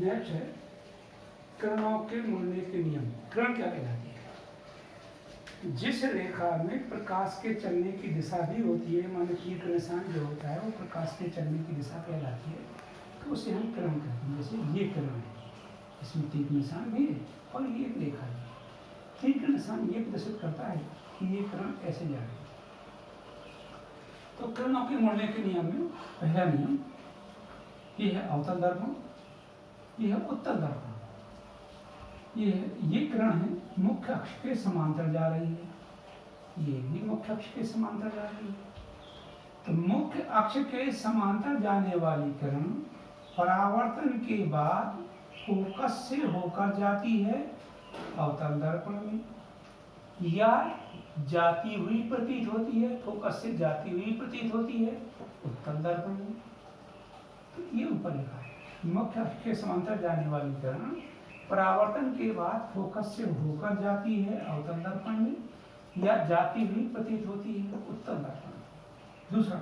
Next है किरणों के मुड़ने के नियम। किरण क्या कहलाती है? जिस रेखा में प्रकाश के चलने की दिशा भी होती है, माने तीर का निशान जो होता है वो प्रकाश के चलने की दिशा कहलाती है, तो उसे हम किरण कहते हैं। जैसे ये किरण है, इसमें तीर का निशान भी है और ये एक रेखा है। तीर का निशान ये प्रदर्शित करता है कि ये किरण ऐसे जा रही है। तो किरणों के मुड़ने के नियम में पहला नियम ये है अवतल दर्पण, ये है उत्तल दर्पण। ये किरण है मुख्य अक्ष के समांतर जा रही है, ये भी मुख्य अक्ष के समांतर जा रही है। तो मुख्य अक्ष के समांतर जाने वाली किरण परावर्तन के बाद फोकस से होकर जाती है अवतल दर्पण में, या जाती हुई प्रतीत होती है, फोकस से जाती हुई प्रतीत होती है उत्तल दर्पण में। तो ये ऊपर लिखा है मुख्य अक्ष के समांतर जाने वाली किरण परावर्तन के बाद फोकस से होकर जाती है अवतल दर्पण में, या जाती हुई प्रतीत होती है उत्तल दर्पण में। दूसरा,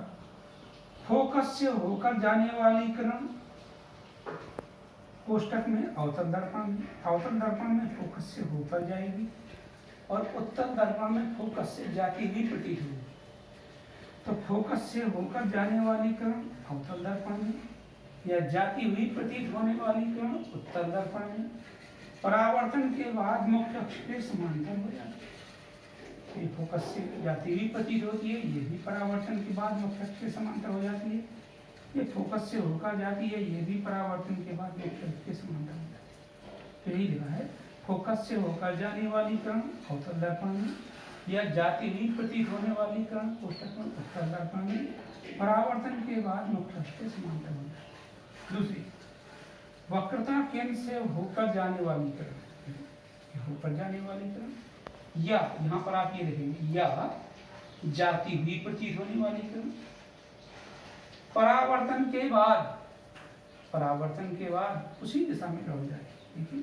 फोकस से होकर जाने वाली किरण कोष्टक में अवतल दर्पण में फोकस से होकर जाएगी और उत्तल दर्पण में फोकस से जाती हुई प्रतीत होगी। तो फोकस से होकर जाने वाली किरण अवतल दर्पण में, या जाती हुई प्रतीत होने वाली किरण उत्तल दर्पण में परावर्तन के बाद मुख्य अक्ष के समांतर हो जाती है। ये फोकस से जाती हुई प्रतीत होती है, ये भी परावर्तन के बाद मुख्य अक्ष के समांतर हो जाती है। ये फोकस से होकर जाती है, ये भी परावर्तन के बाद मुख्य अक्ष के समांतर हो जाती है। तो यही लिखा है फोकस से होकर जाने वाली किरण अवतल दर्पण में, या जाती हुई प्रतीत होने वाली किरण कोष्टक में उत्तल दर्पण में परावर्तन के बाद मुख्य अक्ष के समांतर हो जाती है। दूसरी, वक्रता केंद्र से होकर जाने वाली किरण, होकर जाने वाली किरण, या यहाँ पर आप ये देखेंगे, या जाती हुई प्रतीत होने वाली किरण परावर्तन के बाद उसी दिशा में लौट जाए, ठीक है,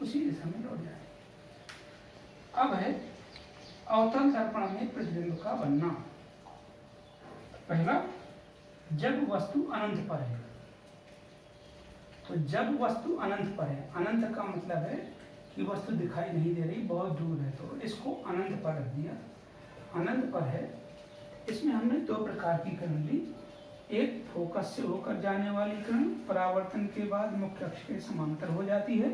उसी दिशा में लौट जाए। अब है अवतल दर्पण में प्रतिबिंब का बनना। पहला, जब वस्तु अनंत पर है। तो जब वस्तु अनंत पर है, अनंत का मतलब है कि वस्तु दिखाई नहीं दे रही, बहुत दूर है, तो इसको अनंत पर रख दिया। अनंत पर है, इसमें हमने दो प्रकार की किरण ली। एक फोकस से होकर जाने वाली किरण परावर्तन के बाद मुख्य अक्ष के समांतर हो जाती है,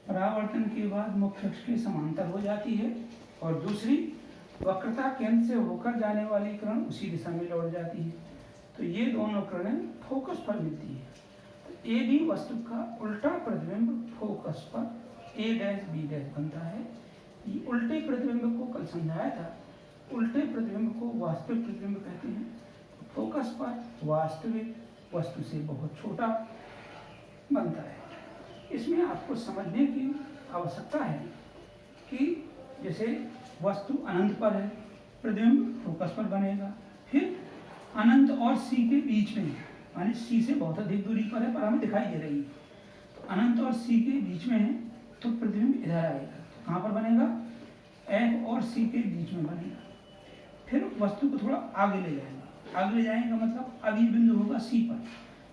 परावर्तन के बाद मुख्य अक्ष के समांतर हो जाती है। और दूसरी, वक्रता केंद्र से होकर जाने वाली किरण उसी दिशा में लौट जाती है। तो ये दोनों किरणें फोकस पर मिलती है। तो ए बी वस्तु का उल्टा प्रतिबिंब फोकस पर ए डैश बी डैश बनता है। ये उल्टे प्रतिबिंब को कल समझाया था, उल्टे प्रतिबिंब को वास्तविक प्रतिबिंब कहते हैं। फोकस पर वास्तविक वस्तु से बहुत छोटा बनता है। इसमें आपको समझने की आवश्यकता है कि जैसे वस्तु अनंत पर है, प्रतिबिंब फोकस पर बनेगा, फिर अनंत और सी के बीच में, माने सी से बहुत अधिक दूरी पर है पर हमें दिखाई दे रही है, तो अनंत और सी के बीच में है तो प्रतिबिंब इधर आएगा। तो कहाँ पर बनेगा? एफ और सी के बीच में बनेगा। फिर वस्तु को थोड़ा आगे ले जाएंगे, आगे ले जाएंगे मतलब अभी बिंदु होगा सी पर।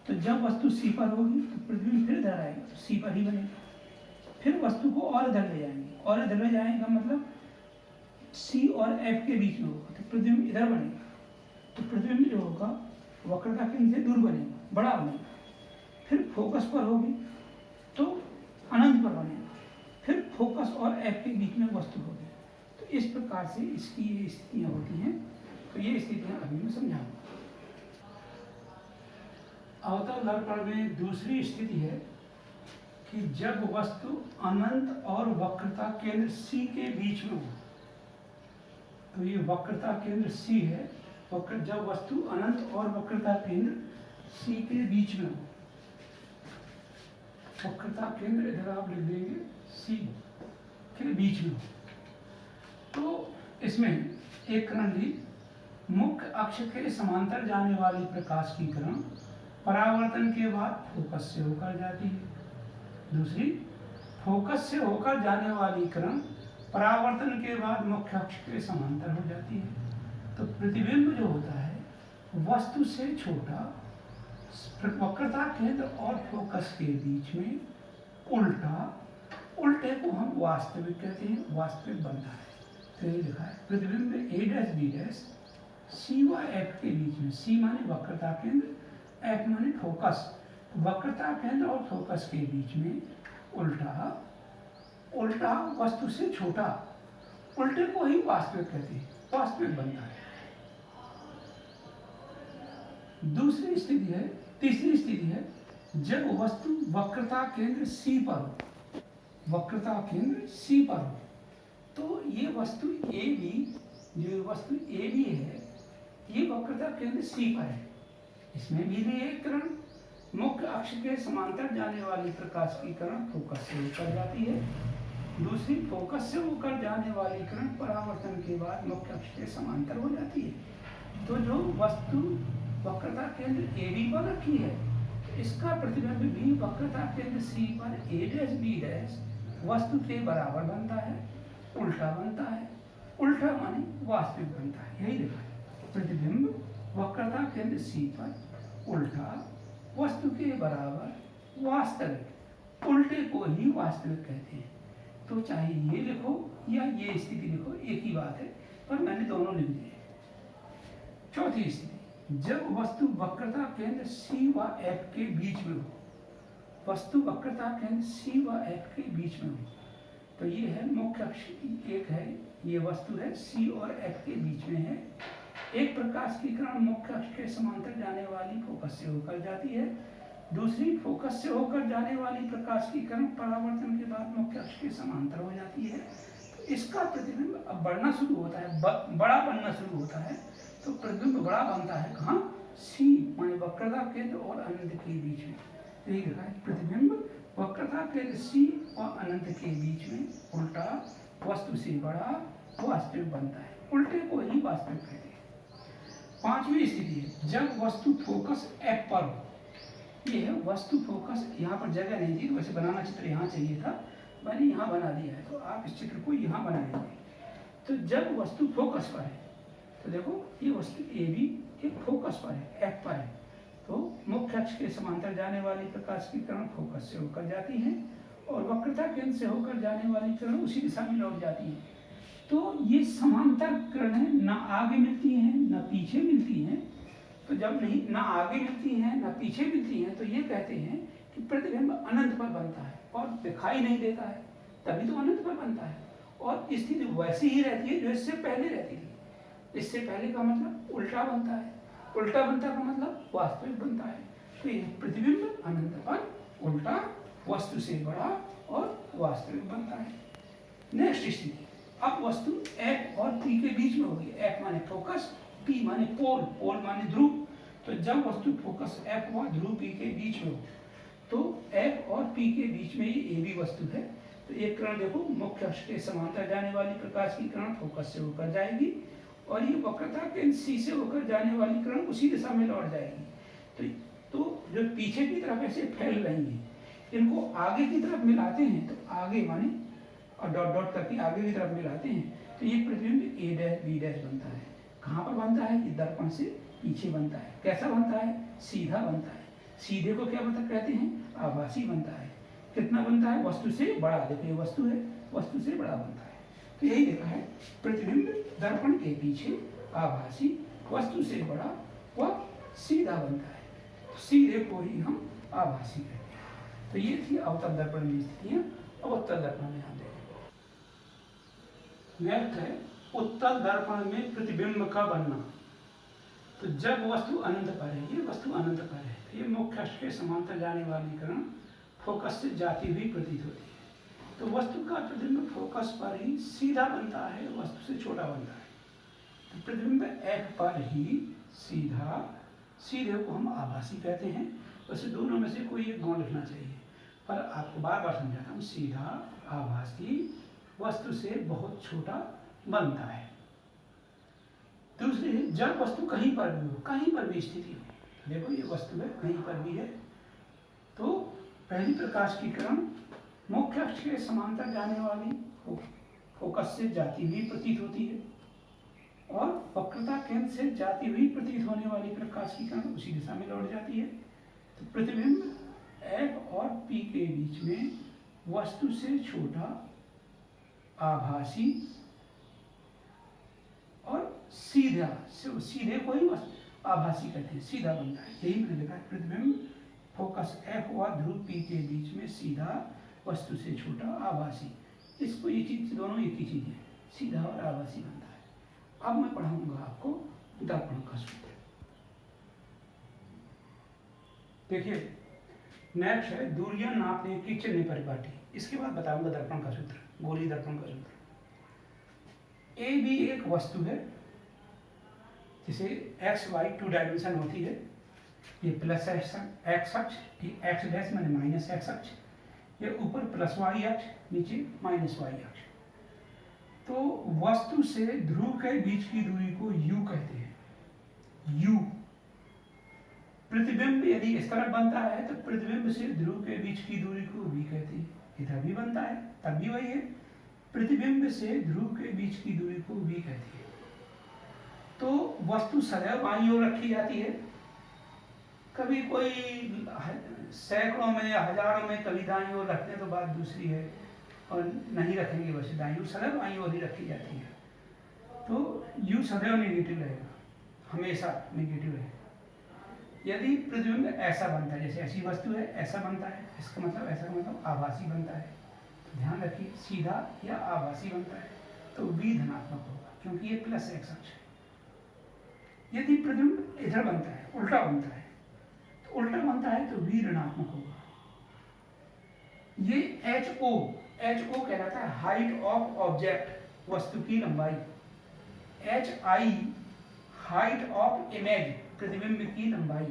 तो जब वस्तु सी पर होगी तो प्रतिबिंब फिर इधर आएगा, तो सी पर ही बनेगा। फिर वस्तु को और इधर ले जाएंगे, और इधर ले जाएंगे मतलब सी और एफ के बीच में होगा, तो प्रतिबिंब इधर बनेगा। तो प्रतिबिंब जो होगा वक्रता केंद्र से दूर बनेगा, बड़ा बनेगा। फिर फोकस पर होगी तो अनंत पर बनेगा, फिर फोकस और एफ के बीच में वस्तु होगी। तो इस प्रकार से इसकी ये स्थितियाँ होती हैं। तो ये स्थितियाँ अभी मैं समझाऊंगा। अवतल दर्पण में दूसरी स्थिति है कि जब वस्तु अनंत और वक्रता केंद्र सी के बीच में हो। तो ये वक्रता केंद्र सी है, जब वस्तु अनंत और वक्रता केंद्र सी के बीच में हो। वक्रता केंद्र इधर आप लिख देंगे सी के बीच में हो। तो इसमें एक किरण ली, मुख्य अक्ष के समांतर जाने वाली प्रकाश की किरण परावर्तन के बाद फोकस से होकर जाती है। दूसरी, फोकस से होकर जाने वाली किरण परावर्तन के बाद मुख्य अक्ष के समांतर हो जाती है। तो प्रतिबिंब जो होता है वस्तु से छोटा वक्रता केंद्र और फोकस के बीच में उल्टे को हम वास्तविक कहते हैं, वास्तविक बनता है। तो ये लिखा है प्रतिबिंब ए डैश बी डैश सी व एफ के बीच में, सी माने वक्रता केंद्र, एफ माने फोकस, वक्रता केंद्र और फोकस के बीच में उल्टा वस्तु से छोटा, उल्टे को ही वास्तविक कहते हैं, वास्तविक बनता है। दूसरी स्थिति है, तीसरी स्थिति है जब वस्तु वक्रता केंद्र सी पर हो, वक्रता केंद्र सी पर हो, तो ये वस्तु ए बी, जो वस्तु ए बी है ये वक्रता केंद्र सी पर है। इसमें भी एक किरण मुख्य अक्ष के समांतर जाने वाली प्रकाश की किरण फोकस से होकर जाती है, दूसरी फोकस से होकर जाने वाली किरण परावर्तन के बाद मुख्य अक्ष के समांतर हो जाती है। तो जो वस्तु वक्रता केंद्र ए बी पर रखी है, इसका प्रतिबिंब भी वक्रता केंद्र सी पर ए डैश बी डैश वस्तु के बराबर बनता है, उल्टा बनता है, उल्टा माने वास्तविक बनता है। यही लिखा है प्रतिबिंब वक्रता केंद्र सी पर उल्टा वस्तु के बराबर वास्तविक, उल्टे को ही वास्तविक कहते हैं। तो चाहे ये लिखो या ये स्थिति लिखो, एक ही बात है, पर मैंने दोनों लिख दिए। चौथी स्थिति जब वस्तु वक्रता केंद्र सी व एफ के बीच में हो, वस्तु वक्रता केंद्र सी व एफ के बीच में हो, तो ये है मुख्य अक्ष एक है, ये वस्तु है सी और एफ के बीच में है। एक प्रकाश की किरण मुख्य अक्ष के समांतर जाने वाली फोकस से होकर जाती है, दूसरी फोकस से होकर जाने वाली प्रकाश की किरण परावर्तन के बाद मुख्य अक्ष के समांतर हो जाती है। तो इसका प्रतिबिंब अब बढ़ना शुरू होता है, बड़ा बनना शुरू होता है। तो प्रतिबिंब बड़ा बनता है कहाँ? सी माने वक्रता केंद्र और अनंत के बीच में। तो ये लिखा है प्रतिबिंब वक्रता केंद्र सी और अनंत के बीच में उल्टा वस्तु से बड़ा वास्तविक बनता है, उल्टे को ही वास्तविक कहते हैं। पांचवी स्थिति है जब वस्तु फोकस एफ पर हो। ये है वस्तु फोकस, यहाँ पर जगह नहीं थी, वैसे बनाना चित्र यहाँ चाहिए था, मैंने यहाँ बना दिया है, तो आप इस चित्र को यहाँ बनाएंगे। तो जब वस्तु फोकस पर है, तो देखो ये वस्तु ए बी एक फोकस पर है, एफ पर है, तो मुख्य अक्ष के समांतर जाने वाली प्रकाश की किरण फोकस से होकर जाती है और वक्रता केंद्र से होकर जाने वाली किरण उसी दिशा में लौट जाती है। तो ये समांतर किरणें ना आगे मिलती हैं ना पीछे मिलती हैं। तो जब नहीं ना आगे मिलती हैं ना पीछे मिलती हैं, तो ये कहते हैं कि प्रतिबिंब अनंत पर बनता है और दिखाई नहीं देता है, तभी तो अनंत पर बनता है। और स्थिति वैसी ही रहती है जो इससे पहले रहती थी। इससे पहले का मतलब उल्टा बनता है, उल्टा बनता का मतलब वास्तविक बनता है। तो ये प्रतिबिंब अनंत पर उल्टा वस्तु से बड़ा और वास्तविक बनता है। नेक्स्ट स्थिति, अब वस्तु एफ और पी के बीच में होगी। एफ माने फोकस, पी माने पोल, पोल माने ध्रुव। तो जब वस्तु फोकस एफ व ध्रुव पी के बीच में हो, तो एफ और पी के बीच में ये ए बी वस्तु है। तो एक किरण देखो मुख्य अक्ष के समांतर जाने वाली प्रकाश की किरण फोकस से होकर जाएगी और ये वक्रता केंद्र सी से होकर जाने वाली किरण उसी दिशा में लौट जाएगी। तो जो पीछे की तरफ ऐसे फैल रही है, इनको आगे की तरफ मिलाते हैं, तो आगे माने और डॉट डॉट करके आगे की तरफ मिलाते हैं, तो ये प्रतिबिंब ए डैश बी डैश बनता है। कहाँ पर बनता है? ये दर्पण से पीछे बनता है। कैसा बनता है? सीधा बनता है। सीधे को क्या मतलब कहते हैं? आभासी बनता है। कितना बनता है? वस्तु से बड़ा। देखो ये वस्तु है, वस्तु से बड़ा बनता है। तो यही देखा है प्रतिबिंब दर्पण के पीछे आभासी, वस्तु से बड़ा व सीधा बनता है। सीधे को ही हम आभासी कहते हैं। तो ये थी अवतल दर्पण में स्थितियां। अब उत्तल दर्पण में हम देखें। नेक्स्ट है उत्तल दर्पण में प्रतिबिंब का बनना। तो जब वस्तु अनंत पर है, ये वस्तु अनंत पर है, तो ये मुख्य अक्ष के समांतर जाने वाली किरण फोकस से जाती हुई प्रतीत होती है। तो वस्तु का प्रतिबिंब फोकस पर ही सीधा बनता है, वस्तु से छोटा बनता है। तो प्रतिबिंब एफ पर ही सीधा, सीधे को हम आभासी कहते हैं। वैसे दोनों में से कोई एक गुण लिखना चाहिए, पर आपको बार बार समझाता हूँ। सीधा, आभासी, वस्तु से बहुत छोटा बनता है। दूसरी, जब वस्तु कहीं पर भी हो, कहीं पर भी स्थिति हो, देखो ये वस्तु है, कहीं पर भी है, तो पहली प्रकाश की किरण मुख्य अक्ष के समांतर जाने वाली फोकस से जाती हुई प्रतीत होती है और वक्रता केंद्र से जाती हुई प्रतीत होने वाली प्रकाश की किरण उसी दिशा में लौट जाती है। तो प्रतिबिंब F और P के बीच में वस्तु से छोटा, आभासी और सीधा, सीधे को ही आभासी कहते हैं, सीधा बनता है। यही मैंने लिखा है, प्रतिबिंब फोकस F और ध्रुव P के बीच में सीधा, वस्तु से छोटा, आभासी। इसको ये चीज, दोनों एक ही चीज है, सीधा और आभासी बनता है। अब मैं पढ़ाऊंगा आपको दर्पण का सूत्र। देखिए नेक्स्ट है दूरियां नापने की चिन्ह परिपाटी। इसके बाद बताऊंगा दर्पण का सूत्र, गोलीय दर्पण का सूत्र। ए भी एक वस्तु है, जिसे एक्स वाई 2 डायमेंशन होती है। ये प्लस एक्स अक्ष, ये एक्स डैश माने माइनस एक्स अक्ष, ये ऊपर प्लस वाई अक्ष, नीचे माइनस वाई अक्ष। तो वस्तु से ध्रुव के बीच की दूरी को u कहते हैं, u। प्रतिबिंब यदि इस तरफ बनता है तो प्रतिबिंब से ध्रुव के बीच की दूरी को v कहते हैं। इधर भी बनता है तब भी वही है, प्रतिबिंब से ध्रुव के बीच की दूरी को v कहते हैं। तो वस्तु सदैव बाईं ओर रखी जाती है, कभी कोई सैकड़ों में या हजारों में कभी दाईं ओर रखते हैं तो बात दूसरी है, और नहीं रखेंगे वैसे दाईं ओर, सदैव बाईं ओर ही रखी जाती है। तो u सदैव नेगेटिव रहेगा, हमेशा नेगेटिव रहेगा। यदि प्रतिबिंब ऐसा बनता है, जैसे ऐसी वस्तु है ऐसा बनता है, इसका मतलब ऐसा का मतलब आभासी बनता है, तो ध्यान रखिए सीधा या आभासी बनता है तो v धनात्मक होगा, क्योंकि ये प्लस एक्स अक्ष है। यदि प्रतिबिंब इधर बनता है, उल्टा बनता है, तो उल्टा बनता है तो v ऋणात्मक होगा। ये HO कहलाता है हाइट ऑफ ऑब्जेक्ट, वस्तु की लंबाई। HI हाइट ऑफ इमेज, प्रतिबिंब की लंबाई।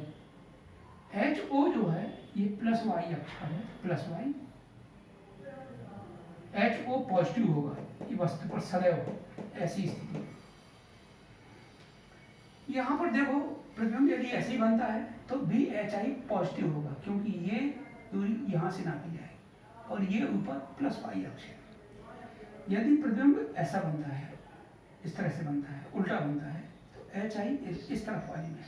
HO जो है ये प्लस वाई अक्ष का है, प्लस वाई। HO पॉजिटिव होगा, ये वस्तु पर सदैव ऐसी स्थिति। यहां पर देखो प्रतिबिंब यदि ऐसे ही बनता है तो भी HI पॉजिटिव होगा, क्योंकि ये दूरी यहां से नापी जाए और ये ऊपर प्लस वाई अक्ष है। यदि प्रतिबिंब ऐसा बनता है, इस तरह से बनता है, उल्टा बनता है, तो HI इस तरफ वाली में,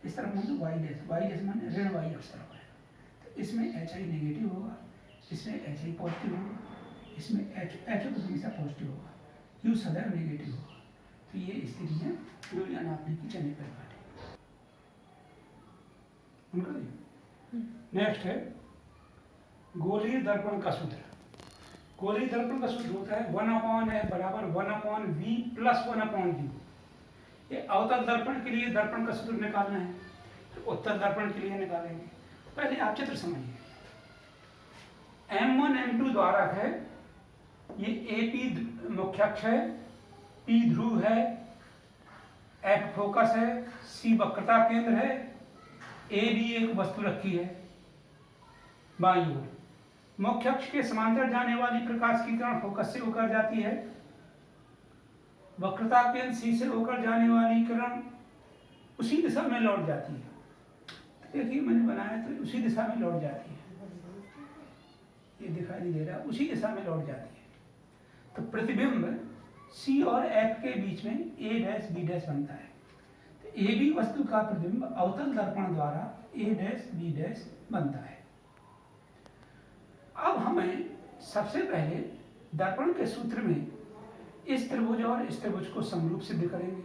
इस तरफ मतलब वाई डैश माने ऋण वाई अक्ष तरफ है, तो इसमें HI नेगेटिव होगा, इसमें HI पॉजिटिव होगा, इसमें HO तो हमेशा पॉजिटिव होगा, U सदैव नेगेटिव होगा। तो ये स्थिति है दूरियां नापने की चिन्ह परिपाटी। नेक्स्ट है गोलीय दर्पण का सूत्र। गोलीय दर्पण का सूत्र होता है 1/f बराबर 1/v प्लस 1/u। ये अवतल दर्पण के लिए दर्पण का सूत्र निकालना है, तो उत्तल दर्पण के लिए निकालेंगे। पहले आप चित्र समझिए। M1 M2 द्वारक है, ये AP मुख्य अक्ष है, P ध्रुव है, F फोकस है, C वक्रता केंद्र है, A भी एक वस्तु रखी है बाईं ओर। मुख्य अक्ष के समांतर जाने वाली प्रकाश की किरण फोकस से होकर जाती है, वक्रता केंद्र C से होकर जाने वाली किरण उसी दिशा में लौट जाती है। देखिए मैंने बनाया तो उसी दिशा में लौट जाती है, ये दिखाई नहीं दे रहा, उसी दिशा में लौट जाती है। तो प्रतिबिंब C और F के बीच में A डैश B डैश बनता है। तो A B वस्तु का प्रतिबिंब अवतल दर्पण द्वारा A डैश B डैश बनता है। अब हमें सबसे पहले दर्पण के सूत्र में इस त्रिभुज और इस त्रिभुज को समरूप सिद्ध करेंगे।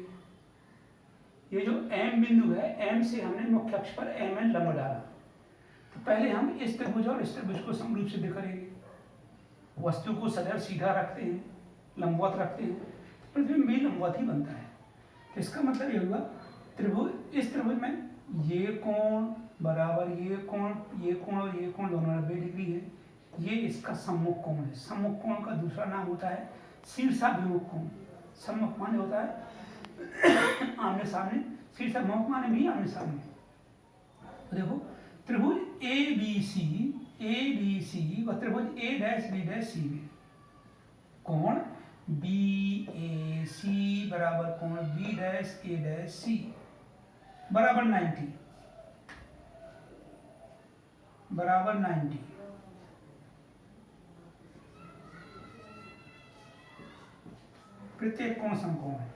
ये जो M बिंदु है, M से हमने मुख्य अक्ष पर MN लंब डाला, तो पहले हम इस त्रिभुज और इस त्रिभुज को समरूप सिद्ध करेंगे। वस्तु को सदैव सीधा रखते हैं, लंबवत रखते हैं, प्रतिबिंब भी लंबवत ही बनता है। तो इसका मतलब ये हुआ त्रिभुज, इस त्रिभुज में ये कोण बराबर ये कोण, ये कोण और ये कोण दोनों 90 डिग्री है। ये इसका सम्मुख कोण है। सम्मुख कोण का दूसरा नाम होता है शीर्षाभिमुख कोण। सम्मुख माने होता है आमने सामने, शीर्षाभिमुख माने भी आमने सामने। तो देखो त्रिभुज ABC व त्रिभुज A dash B dash C में कोण BAC बराबर कोण B dash A dash C बराबर 90 बराबर 90। प्रत्येक कोण समकोण है।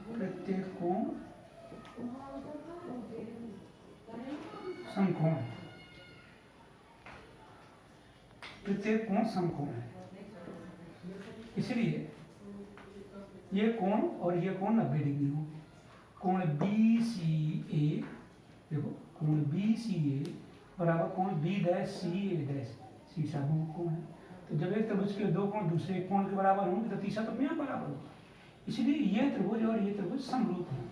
प्रत्येक कोण समकोण है, प्रत्येक कोण समकोण है, इसलिए ये कोण और ये कोण 90 डिग्री होंगे। कोण BCA, देखो कोण BCA बराबर कोण B'CA', सी समकोण है। तो जब एक त्रिभुज के दो कोण दूसरे कोण के बराबर होंगे तो तीसरा तो अपने आप बराबर होगा, इसलिए ये त्रिभुज और ये त्रिभुज समरूप हैं।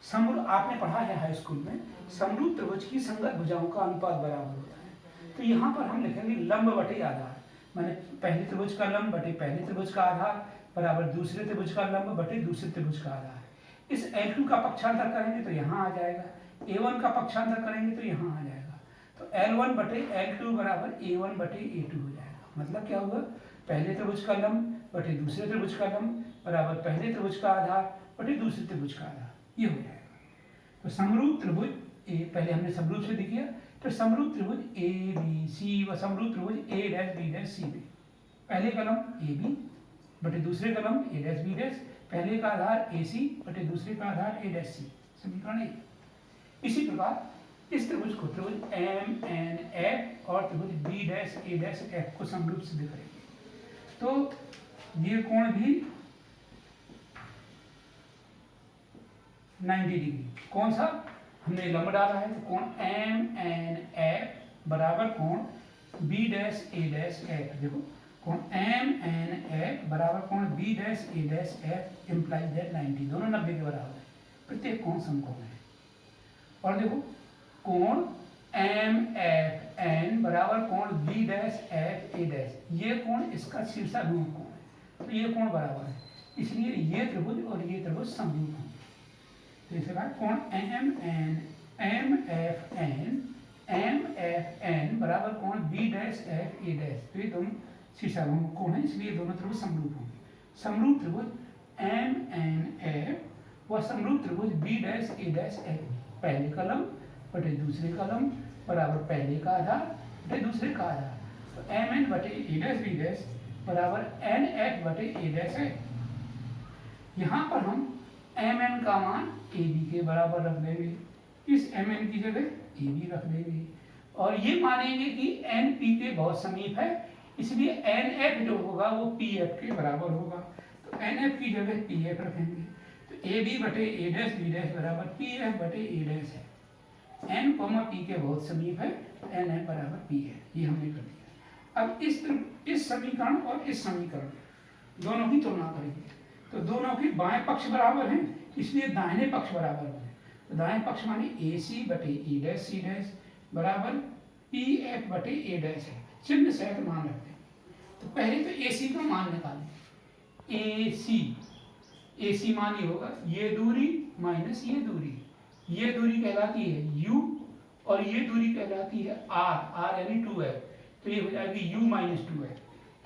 समरूप आपने पढ़ा है हाई स्कूल में, समरूप त्रिभुज की संगत भुजाओं का अनुपात बराबर होता है। तो यहाँ पर हम लिखेंगे लंब बटे आधार, माने पहले त्रिभुज का लंब बटे पहले त्रिभुज का आधार बराबर दूसरे त्रिभुज का लंब बटे दूसरे त्रिभुज का आधार। इस L2 का पक्षांतर करेंगे तो यहाँ आ जाएगा, A1 का पक्षांतर करेंगे तो यहाँ आ जाएगा, तो L1 बटे L2 बराबर A1 बटे A2 हो जाएगा। मतलब क्या होगा, पहले त्रिभुज का लंब बटे दूसरे त्रिभुज का लंब बराबर पहले त्रिभुज का आधार बटे दूसरे त्रिभुज का आधार, ये हो जाएगा। तो समरूप त्रिभुज पहले हमने समरूप से दिखाया, तो समरूप त्रिभुज ABC व समरूप त्रिभुज A', पहले का लंब AB बटे दूसरे का लंब A', पहले का आधार AC बटे दूसरे का आधार A', समीकरण 1। इसी प्रकार इस त्रिभुज को त्रिभुज MNF और त्रिभुज B'A' को समरूप सिद्ध करेंगे। तो ये कोण भी 90 डिग्री, कौन सा हमने लंब डाला है, तो कोण MNF बराबर कोण B'A', देखो कोण MNF बराबर कोण B'A', इम्प्लाइज दैट 90, दोनों 90 के बराबर है, प्रत्येक कोण समकोण है। और देखो कोण MFN बराबर कोण B'A', ये कोण इसका शीर्षाभिमुख कोण है, तो ये कोण बराबर है, इसलिए ये त्रिभुज और ये त्रिभुज समरूप होंगे। तो इसके बाद कोण MFN बराबर कोण B'A', तो ये दोनों शीर्षाभिमुख कोण है, इसलिए दोनों त्रिभुज समरूप होंगे। समरूप त्रिभुज MNF व समरूप त्रिभुज B'A', पहले का लंब बटे दूसरे का लंब बराबर पहले का आधार बटे दूसरे का आधार, तो MN बटे A', बराबर NF बटे A' है। यहाँ पर हम MN का मान AB के बराबर रख देंगे, इस MN की जगह AB रख देंगे, और ये मानेंगे कि NP के बहुत समीप है, इसलिए NF जो होगा वो PF के बराबर होगा, तो NF की जगह PF रखेंगे, तो AB बटे A', बराबर PF बटे A' है। N, P के बहुत समीप है, तो NF बराबर P है, ये हमने कर दिया। अब इस समीकरण और इस समीकरण दोनों की तुलना करेंगे, तो दोनों के बाएं पक्ष बराबर हैं, इसलिए दाहिने पक्ष बराबर होंगे, तो दाएं पक्ष माने AC बटे A', बराबर PF बटे A' है, चिन्ह सहित मान रखते हैं। तो पहले तो AC का मान निकालें, AC मान ये होगा ये दूरी माइनस ये दूरी कहलाती है U और ये दूरी कहलाती है R यानी 2F, तो ये हो जाएगी U माइनस 2F,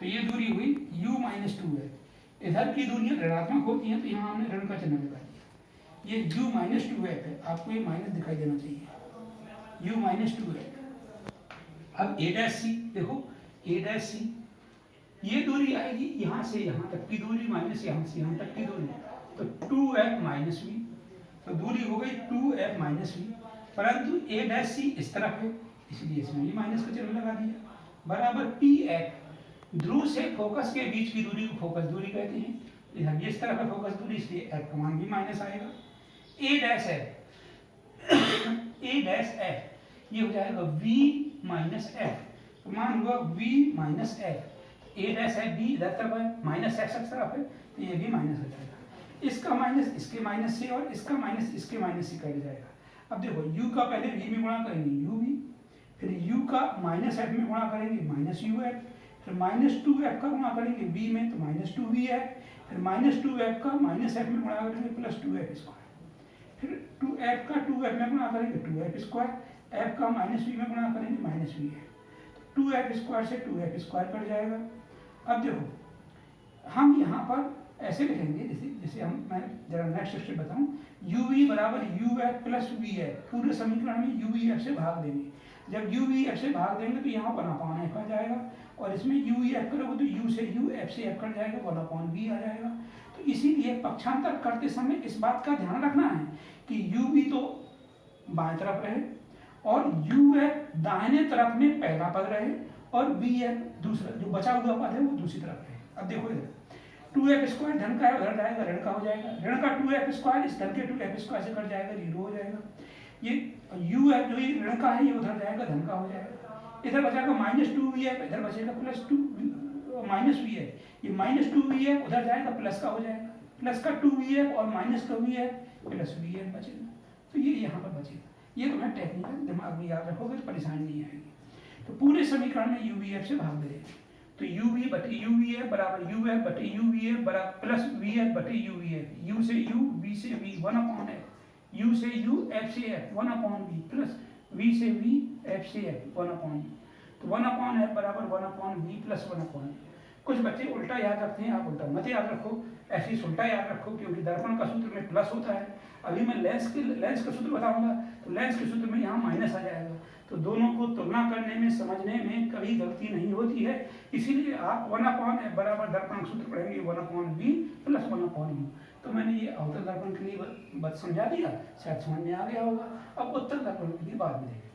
तो ये दूरी हुई U माइनस 2F। इधर की दूरियां ऋणात्मक होती हैं, तो यहाँ हमने ऋण का चिन्ह लगा दिया, ये U माइनस 2F है, आपको ये माइनस दिखाई देना चाहिए, U माइनस 2F। अब A', देखो A', ये दूरी आएगी यहाँ से यहाँ तक की दूरी माइनस यहाँ से यहाँ तक की दूरी, तो 2F माइनस V, तो दूरी हो गई 2F माइनस V, परंतु A', इस तरफ है, इसलिए इसमें भी माइनस का चिन्ह लगा दिया, बराबर PF, ध्रुव से फोकस के बीच की दूरी को फोकस दूरी कहते हैं, इधर इस तरफ है फोकस दूरी, इसलिए F का मान भी माइनस आएगा। A', ये हो जाएगा V माइनस F, तो मान हुआ V माइनस F, A' है, B इधर तरफ है, माइनस X तरफ है, तो ये भी माइनस हो जाएगा, इसका माइनस इसके माइनस से और इसका माइनस इसके माइनस से कट जाएगा। अब देखो U का पहले V में गुणा करेंगे UV, फिर U का माइनस F में गुणा करेंगे माइनस UF, फिर माइनस 2F का गुणा करेंगे B में तो माइनस 2VF, फिर माइनस 2F का माइनस F में गुणा करेंगे प्लस 2F स्क्वायर, फिर 2F का 2F में गुणा करेंगे 2F स्क्वायर, F का माइनस V में गुणा करेंगे माइनस VF, 2F स्क्वायर से 2F स्क्वायर कट जाएगा। अब देखो हम यहाँ पर ऐसे लिखेंगे, जैसे मैं जरा नेक्स्ट स्टेप बताऊं, UV बराबर UF प्लस VF, पूरे समीकरण में UVF से भाग देंगे, जब UVF से भाग देंगे तो यहाँ 1/F आ जाएगा, और इसमें UVF करोगे तो U से U, F से F कट जाएगा, 1/V आ जाएगा। तो इसीलिए पक्षांतर करते समय इस बात का ध्यान रखना है कि UV तो बाएं तरफ रहे और यू एफ दाहिने तरफ में पहला पद रहे और बी एफ दूसरा, जो बचा हुआ पद है वो दूसरी तरफ रहे। अब देखो इधर 2f² धन का है, उधर जाएगा ऋण का हो जाएगा, ऋण का 2f² इस धन के 2f² से कट जाएगा, 0 हो जाएगा। ये u है जो ये ऋण का है ये उधर जाएगा धन का हो जाएगा। इधर बचेगा -2vf, इधर बचेगा +2 -vf, ये -2vf उधर जाएगा प्लस का हो जाएगा, प्लस का 2vf और माइनस का vf प्लस vf बचेगा। तो ये यहाँ पर बचेगा। ये तुम्हें टेक्निकल दिमाग में याद रखोगे तो परेशानी नहीं आएगी। तो पूरे समीकरण में uvf से भाग दे, तो uv बटे uvf बराबर uf बटे uvf बराबर प्लस vf बटे uvf, u से u, v से v, 1/f, u से u, f से f, 1/v प्लस v से v, f से f, 1/u। तो 1/f बराबर 1/v प्लस 1/u। कुछ बच्चे उल्टा याद रखते हैं, आप उल्टा मत याद रखो, ऐसे उल्टा याद रखो, क्योंकि दर्पण का सूत्र में प्लस होता है। अभी मैं लेंस का सूत्र बताऊंगा, तो लेंस के सूत्र में यहाँ माइनस आ जाएगा। तो दोनों को तुलना करने में, समझने में कभी गलती नहीं होती है। इसीलिए आप 1/f बराबर दर्पण सूत्र पढ़ेंगे 1/v प्लस 1/u। तो मैंने ये अवतल दर्पण के लिए समझा दिया, शायद समझ में आ गया होगा। अब उत्तल दर्पण के लिए बाद में देखेंगे।